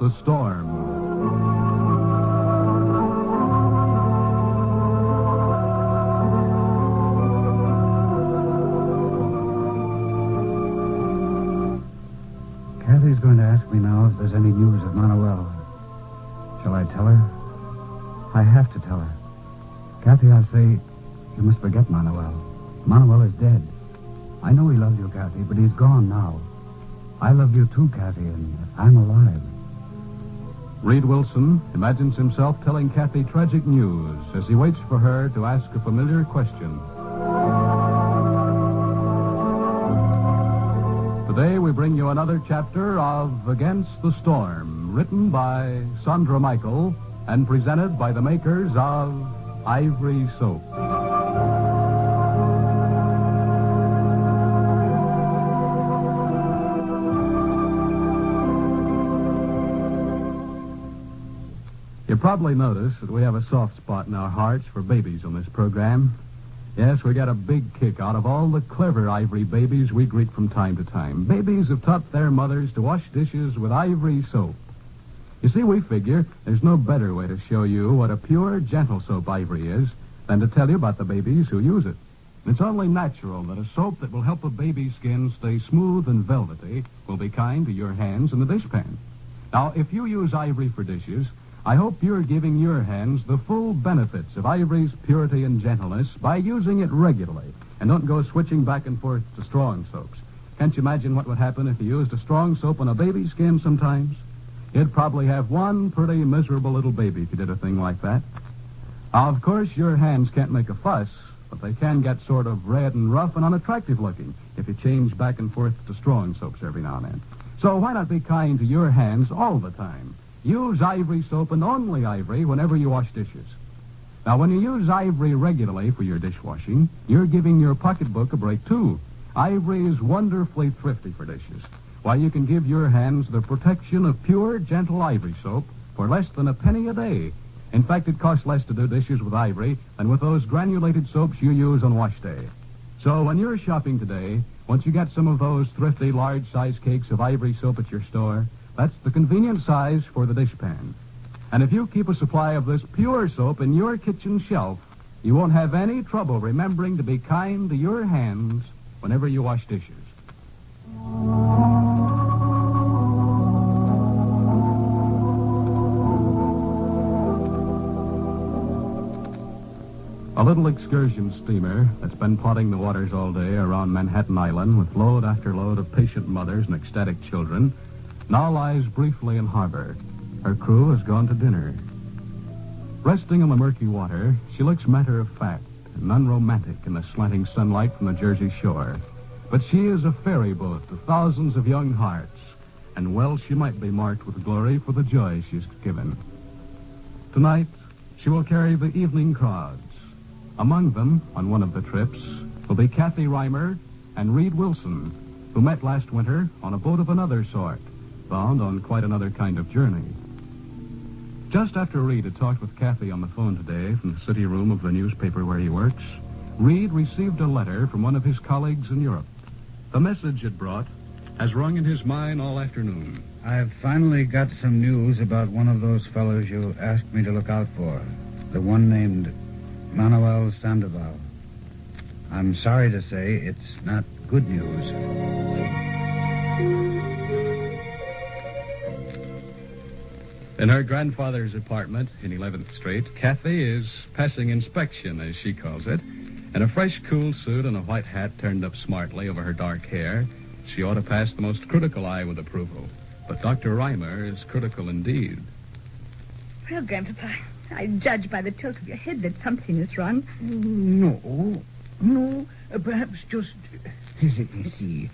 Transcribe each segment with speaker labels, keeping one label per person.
Speaker 1: the Storm.
Speaker 2: Cathy's going to ask me now if there's any news of Manuel. Shall I tell her? I have to tell her. Cathy, I'll say, you must forget Manuel. Manuel is dead. I know he loves you, Cathy, but he's gone now. I love you too, Cathy, and I'm alive.
Speaker 1: Reed Wilson imagines himself telling Cathy tragic news as he waits for her to ask a familiar question. Today we bring you another chapter of Against the Storm, written by Sandra Michael and presented by the makers of Ivory Soap. You probably noticed that we have a soft spot in our hearts for babies on this program. Yes, we get a big kick out of all the clever Ivory babies we greet from time to time. Babies have taught their mothers to wash dishes with Ivory soap. You see, we figure there's no better way to show you what a pure, gentle soap Ivory is than to tell you about the babies who use it. It's only natural that a soap that will help a baby's skin stay smooth and velvety will be kind to your hands in the dishpan. Now, if you use Ivory for dishes, I hope you're giving your hands the full benefits of Ivory's purity and gentleness by using it regularly. And don't go switching back and forth to strong soaps. Can't you imagine what would happen if you used a strong soap on a baby's skin sometimes? You'd probably have one pretty miserable little baby if you did a thing like that. Now, of course, your hands can't make a fuss, but they can get sort of red and rough and unattractive looking if you change back and forth to strong soaps every now and then. So why not be kind to your hands all the time? Use Ivory soap and only Ivory whenever you wash dishes. Now, when you use Ivory regularly for your dishwashing, you're giving your pocketbook a break, too. Ivory is wonderfully thrifty for dishes. Why, you can give your hands the protection of pure, gentle Ivory soap for less than a penny a day. In fact, it costs less to do dishes with Ivory than with those granulated soaps you use on wash day. So when you're shopping today, once you get some of those thrifty, large-size cakes of Ivory soap at your store, that's the convenient size for the dishpan. And if you keep a supply of this pure soap in your kitchen shelf, you won't have any trouble remembering to be kind to your hands whenever you wash dishes. A little excursion steamer that's been plodding the waters all day around Manhattan Island with load after load of patient mothers and ecstatic children now lies briefly in harbor. Her crew has gone to dinner. Resting on the murky water, she looks matter-of-fact and unromantic in the slanting sunlight from the Jersey shore. But she is a ferry boat to thousands of young hearts, and well she might be marked with glory for the joy she's given. Tonight, she will carry the evening crowds. Among them, on one of the trips, will be Cathy Reimer and Reed Wilson, who met last winter on a boat of another sort, bound on quite another kind of journey. Just after Reed had talked with Cathy on the phone today from the city room of the newspaper where he works, Reed received a letter from one of his colleagues in Europe. The message it brought has rung in his mind all afternoon.
Speaker 2: I've finally got some news about one of those fellows you asked me to look out for. The one named Manuel Sandoval. I'm sorry to say it's not good news.
Speaker 1: In her grandfather's apartment in 11th Street, Cathy is passing inspection, as she calls it. In a fresh, cool suit and a white hat turned up smartly over her dark hair, she ought to pass the most critical eye with approval. But Dr. Reimer is critical indeed.
Speaker 3: Well, Grandpapa, I judge by the tilt of your head that something is wrong.
Speaker 4: No, perhaps just... Let me see.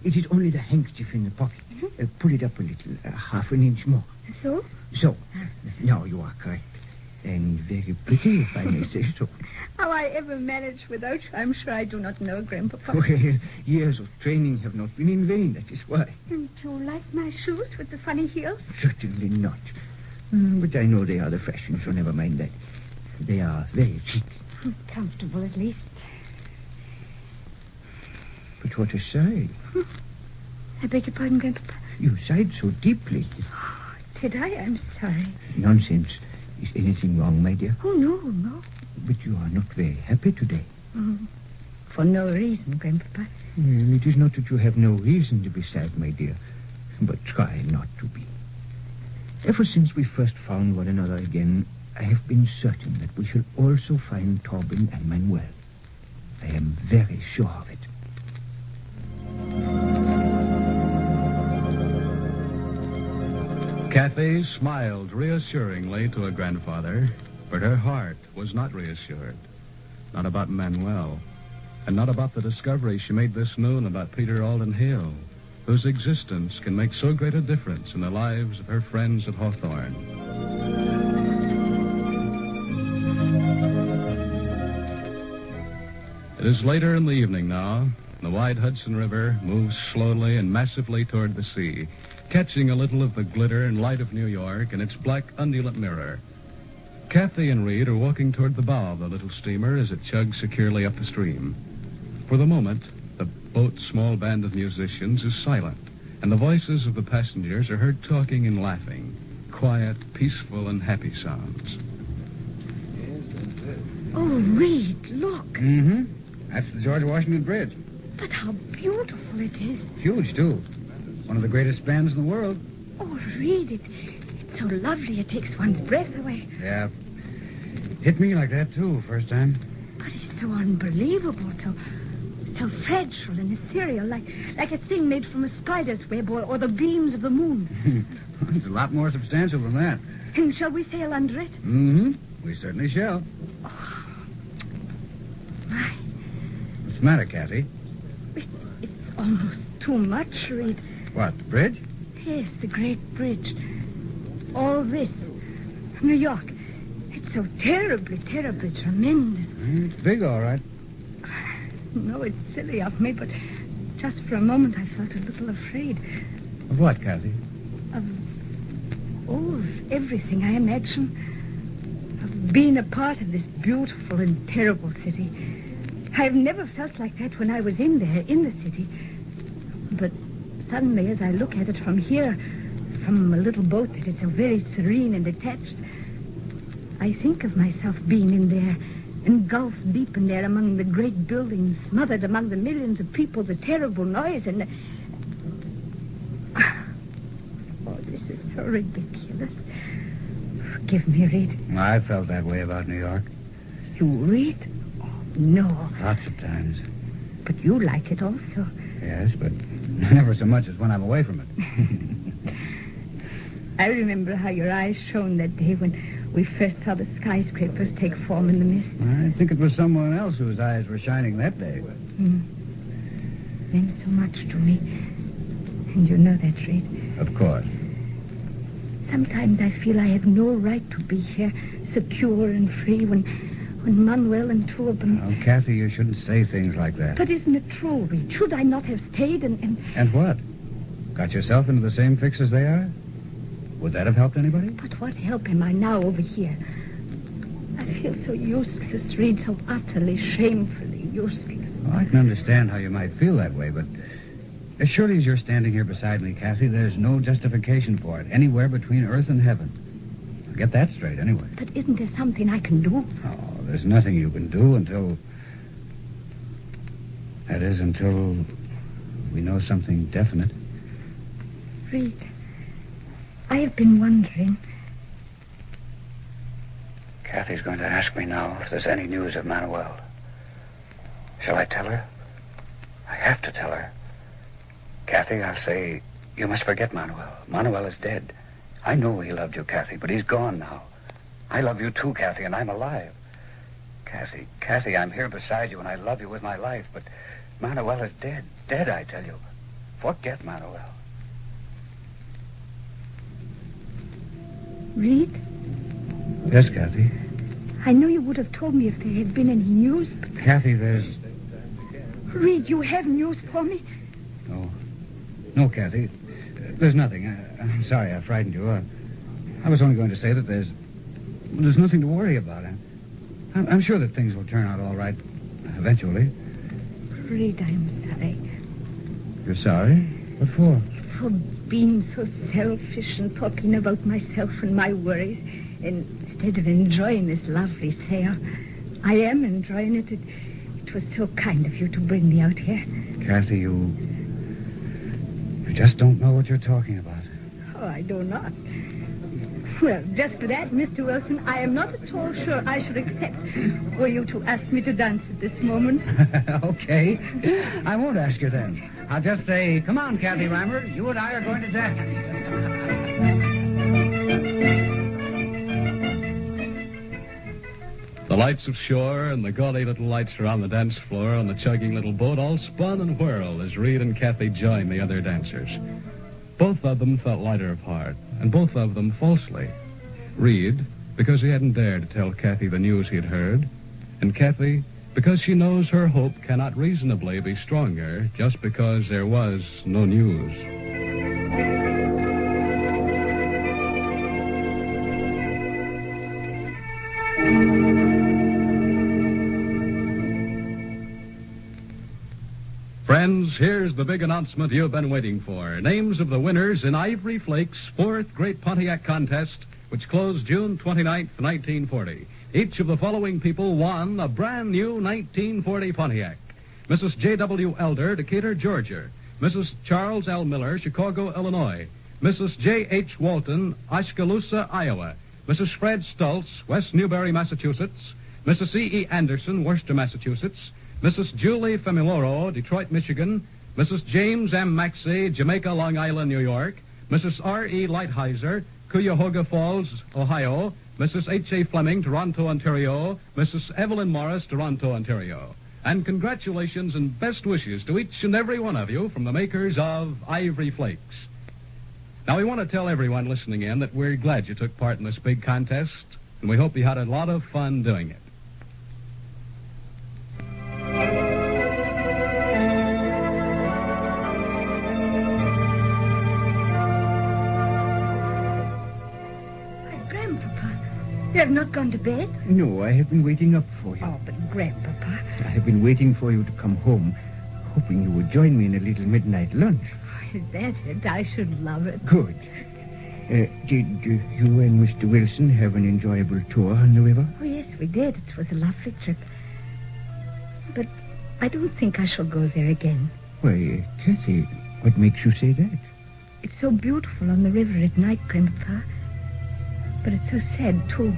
Speaker 4: It is only the handkerchief in the pocket. Pull it up a little, half an inch more.
Speaker 3: So?
Speaker 4: So. Now you are correct. And very pretty, if I may say so.
Speaker 3: How I ever managed without you, I'm sure I do not know, Grandpapa.
Speaker 4: Well, years of training have not been in vain, that is why.
Speaker 3: And you like my shoes with the funny heels?
Speaker 4: Certainly not. But I know they are the fashion, so never mind that. They are very chic.
Speaker 3: Comfortable, at least.
Speaker 4: But what a sight.
Speaker 3: I beg your pardon, Grandpapa.
Speaker 4: You sighed so deeply.
Speaker 3: Did I? I'm sorry.
Speaker 4: Nonsense. Is anything wrong, my dear?
Speaker 3: Oh, no.
Speaker 4: But you are not very happy today.
Speaker 3: For no reason, Grandpapa.
Speaker 4: Well, it is not that you have no reason to be sad, my dear. But try not to be. Ever since we first found one another again, I have been certain that we shall also find Torben and Manuel. I am very sure of it.
Speaker 1: Cathy smiled reassuringly to her grandfather, but her heart was not reassured. Not about Manuel, and not about the discovery she made this noon about Peter Alden Hill, whose existence can make so great a difference in the lives of her friends at Hawthorne. It is later in the evening now. The wide Hudson River moves slowly and massively toward the sea, catching a little of the glitter and light of New York in its black undulant mirror. Cathy and Reed are walking toward the bow of the little steamer as it chugs securely up the stream. For the moment, the boat's small band of musicians is silent, and the voices of the passengers are heard talking and laughing. Quiet, peaceful, and happy sounds.
Speaker 3: Oh, Reed, look.
Speaker 2: Mm-hmm. That's the George Washington Bridge.
Speaker 3: But how beautiful it is.
Speaker 2: Huge, too. One of the greatest spans in the world.
Speaker 3: Oh, Reed, it's so lovely it takes one's breath away.
Speaker 2: Yeah. Hit me like that, too, first time.
Speaker 3: But it's so unbelievable, so fragile and ethereal, like a thing made from a spider's web or the beams of the moon.
Speaker 2: It's a lot more substantial than that.
Speaker 3: And shall we sail under it?
Speaker 2: Mm-hmm. We certainly shall.
Speaker 3: Oh, my.
Speaker 2: What's the matter, Cathy?
Speaker 3: It's almost too much, Reed.
Speaker 2: What, the bridge?
Speaker 3: Yes, the great bridge. All this. New York. It's so terribly, terribly tremendous.
Speaker 2: It's big, all right.
Speaker 3: No, it's silly of me, but just for a moment I felt a little afraid.
Speaker 2: Of what, Cathy?
Speaker 3: Of everything, I imagine. Of being a part of this beautiful and terrible city. I've never felt like that when I was in there, in the city. But suddenly, as I look at it from here, from a little boat that is so very serene and detached, I think of myself being in there, engulfed deep in there among the great buildings, smothered among the millions of people, the terrible noise, and oh, this is so ridiculous. Forgive me, Reed.
Speaker 2: I felt that way about New York.
Speaker 3: You, Reed? Oh, no.
Speaker 2: Lots of times.
Speaker 3: But you like it also.
Speaker 2: Yes, but never so much as when I'm away from it.
Speaker 3: I remember how your eyes shone that day when we first saw the skyscrapers take form in the mist.
Speaker 2: I think it was someone else whose eyes were shining that day.
Speaker 3: Meant so much to me. And you know that, Reed.
Speaker 2: Of course.
Speaker 3: Sometimes I feel I have no right to be here, secure and free, when Manuel and two of them...
Speaker 2: Oh, Cathy, you shouldn't say things like that.
Speaker 3: But isn't it true, Reed? Should I not have stayed and...
Speaker 2: And what? Got yourself into the same fix as they are? Would that have helped anybody?
Speaker 3: But what help am I now over here? I feel so useless, Reed, so utterly, shamefully useless.
Speaker 2: Well, I can understand how you might feel that way, but as surely as you're standing here beside me, Cathy, there's no justification for it anywhere between earth and heaven. Get that straight, anyway.
Speaker 3: But isn't there something I can do?
Speaker 2: Oh, there's nothing you can do until... That is, until we know something definite.
Speaker 3: Reed, I have been wondering...
Speaker 2: Cathy's going to ask me now if there's any news of Manuel. Shall I tell her? I have to tell her. Cathy, I'll say, you must forget Manuel. Manuel is dead. I know he loved you, Cathy, but he's gone now. I love you too, Cathy, and I'm alive. Cathy, I'm here beside you, and I love you with my life, but Manuel is dead. Dead, I tell you. Forget Manuel.
Speaker 3: Reed?
Speaker 2: Yes, Cathy?
Speaker 3: I know you would have told me if there had been any news, but...
Speaker 2: Cathy, there's...
Speaker 3: Reed, you have news for me?
Speaker 2: No, Cathy. There's nothing. I'm sorry I frightened you. I was only going to say that there's nothing to worry about. I'm sure that things will turn out all right eventually.
Speaker 3: Reed, I'm sorry.
Speaker 2: You're sorry? What for?
Speaker 3: for being so selfish and talking about myself and my worries instead of enjoying this lovely sail. I am enjoying it. It was so kind of you to bring me out here.
Speaker 2: Cathy, you just don't know what you're talking about.
Speaker 3: Oh, I do not. Well, just for that, Mr. Wilson, I am not at all sure I should accept were you to ask me to dance at this moment.
Speaker 2: Okay. I won't ask you then. I'll just say, come on, Cathy Reimer. You and I are going to dance.
Speaker 1: The lights of shore and the gaudy little lights around the dance floor on the chugging little boat all spun and whirled as Reed and Cathy joined the other dancers. Both of them felt lighter of heart, and both of them falsely. Reed, because he hadn't dared to tell Cathy the news he had heard, and Cathy, because she knows her hope cannot reasonably be stronger just because there was no news. Friends, here's the big announcement you've been waiting for. Names of the winners in Ivory Flake's fourth Great Pontiac Contest, which closed June 29th, 1940. Each of the following people won a brand new 1940 Pontiac. Mrs. J.W. Elder, Decatur, Georgia. Mrs. Charles L. Miller, Chicago, Illinois. Mrs. J.H. Walton, Oskaloosa, Iowa. Mrs. Fred Stultz, West Newbury, Massachusetts. Mrs. C.E. Anderson, Worcester, Massachusetts. Mrs. Julie Femiloro, Detroit, Michigan. Mrs. James M. Maxey, Jamaica, Long Island, New York. Mrs. R.E. Lighthizer, Cuyahoga Falls, Ohio. Mrs. H.A. Fleming, Toronto, Ontario. Mrs. Evelyn Morris, Toronto, Ontario. And congratulations and best wishes to each and every one of you from the makers of Ivory Flakes. Now, we want to tell everyone listening in that we're glad you took part in this big contest, and we hope you had a lot of fun doing it.
Speaker 3: You have not gone to bed?
Speaker 4: No, I have been waiting up for you.
Speaker 3: Oh, but Grandpapa...
Speaker 4: I have been waiting for you to come home, hoping you would join me in a little midnight lunch.
Speaker 3: Is that it? I should love it.
Speaker 4: Good. Did you and Mr. Wilson have an enjoyable tour on the river?
Speaker 3: Oh, yes, we did. It was a lovely trip. But I don't think I shall go there again.
Speaker 4: Why, Cathy, what makes you say that?
Speaker 3: It's so beautiful on the river at night, Grandpapa. But it's so sad, too.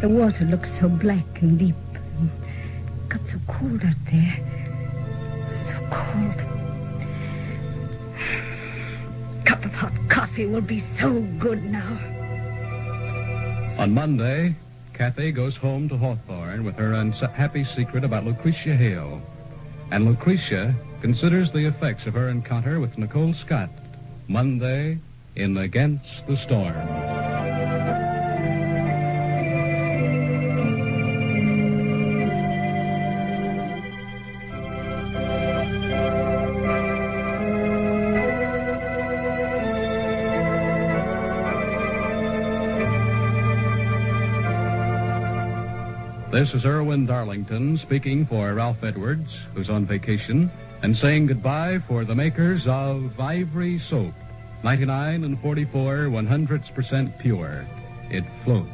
Speaker 3: The water looks so black and deep. And it got so cold out there. So cold. A cup of hot coffee will be so good now.
Speaker 1: On Monday, Cathy goes home to Hawthorne with her unhappy secret about Lucretia Hale. And Lucretia considers the effects of her encounter with Nicole Scott. Monday in Against the Storm. This is Irwin Darlington speaking for Ralph Edwards, who's on vacation, and saying goodbye for the makers of Ivory Soap, 99 and 44 100% pure. It floats.